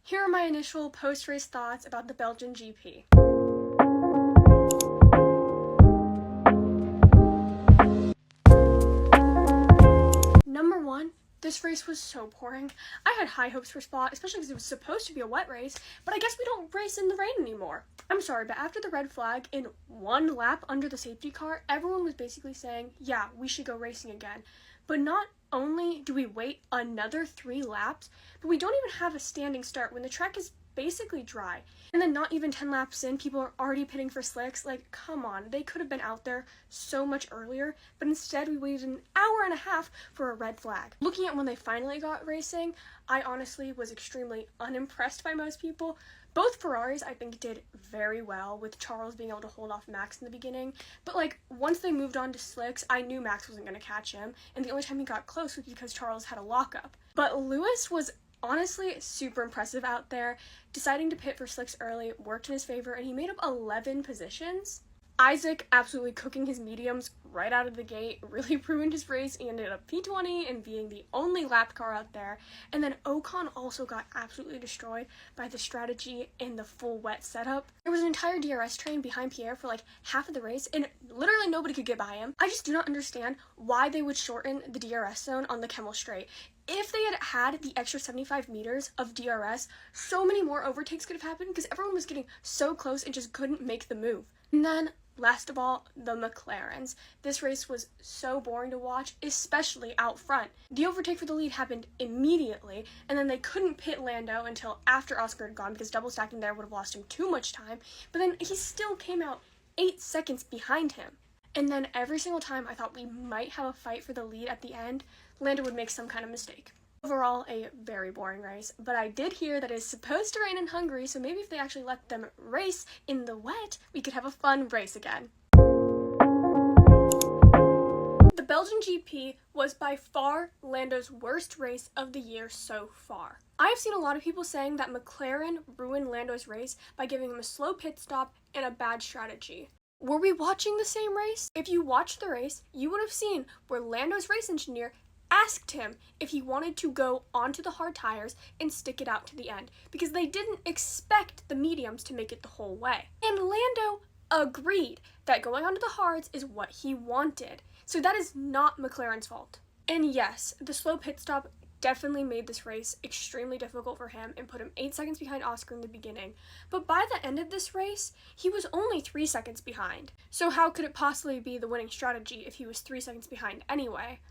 Here are my initial post-race thoughts about the Belgian GP. Number one, this race was so boring. I had high hopes for Spa, especially because it was supposed to be a wet race, but I guess we don't race in the rain anymore. I'm sorry, but after the red flag in one lap under the safety car, everyone was basically saying, yeah, we should go racing again. But not only do we wait another 3 laps, but we don't even have a standing start when the track is basically dry. And then not even 10 laps in, people are already pitting for slicks. Like, come on, they could have been out there so much earlier, but instead we waited an hour and a half for a red flag. Looking at when they finally got racing, I honestly was extremely unimpressed by most people. Both Ferraris, I think, did very well, with Charles being able to hold off Max in the beginning. But, once they moved on to slicks, I knew Max wasn't going to catch him, and the only time he got close was because Charles had a lockup. But Lewis was honestly super impressive out there. Deciding to pit for slicks early worked in his favor, and he made up 11 positions. Isaac absolutely cooking his mediums right out of the gate, really ruined his race. He ended up P20 and being the only lap car out there. And then Ocon also got absolutely destroyed by the strategy in the full wet setup. There was an entire DRS train behind Pierre for half of the race, and literally nobody could get by him. I just do not understand why they would shorten the DRS zone on the Kemmel Straight. If they had the extra 75 meters of DRS, so many more overtakes could have happened because everyone was getting so close and just couldn't make the move. And then, last of all, the McLarens. This race was so boring to watch, especially out front. The overtake for the lead happened immediately, and then they couldn't pit Lando until after Oscar had gone because double stacking there would have lost him too much time, but then he still came out 8 seconds behind him. And then every single time I thought we might have a fight for the lead at the end, Lando would make some kind of mistake. Overall, a very boring race, but I did hear that it's supposed to rain in Hungary, so maybe if they actually let them race in the wet, we could have a fun race again. The Belgian GP was by far Lando's worst race of the year so far. I have seen a lot of people saying that McLaren ruined Lando's race by giving him a slow pit stop and a bad strategy. Were we watching the same race? If you watched the race, you would have seen where Lando's race engineer asked him if he wanted to go onto the hard tires and stick it out to the end, because they didn't expect the mediums to make it the whole way. And Lando agreed that going onto the hards is what he wanted. So that is not McLaren's fault. And yes, the slow pit stop definitely made this race extremely difficult for him and put him 8 seconds behind Oscar in the beginning. But by the end of this race, he was only 3 seconds behind. So how could it possibly be the winning strategy if he was 3 seconds behind anyway?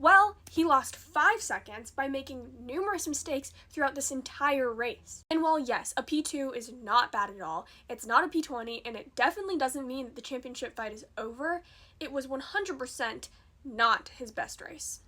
Well, he lost 5 seconds by making numerous mistakes throughout this entire race. And while yes, a P2 is not bad at all, it's not a P20, and it definitely doesn't mean that the championship fight is over, it was 100% not his best race.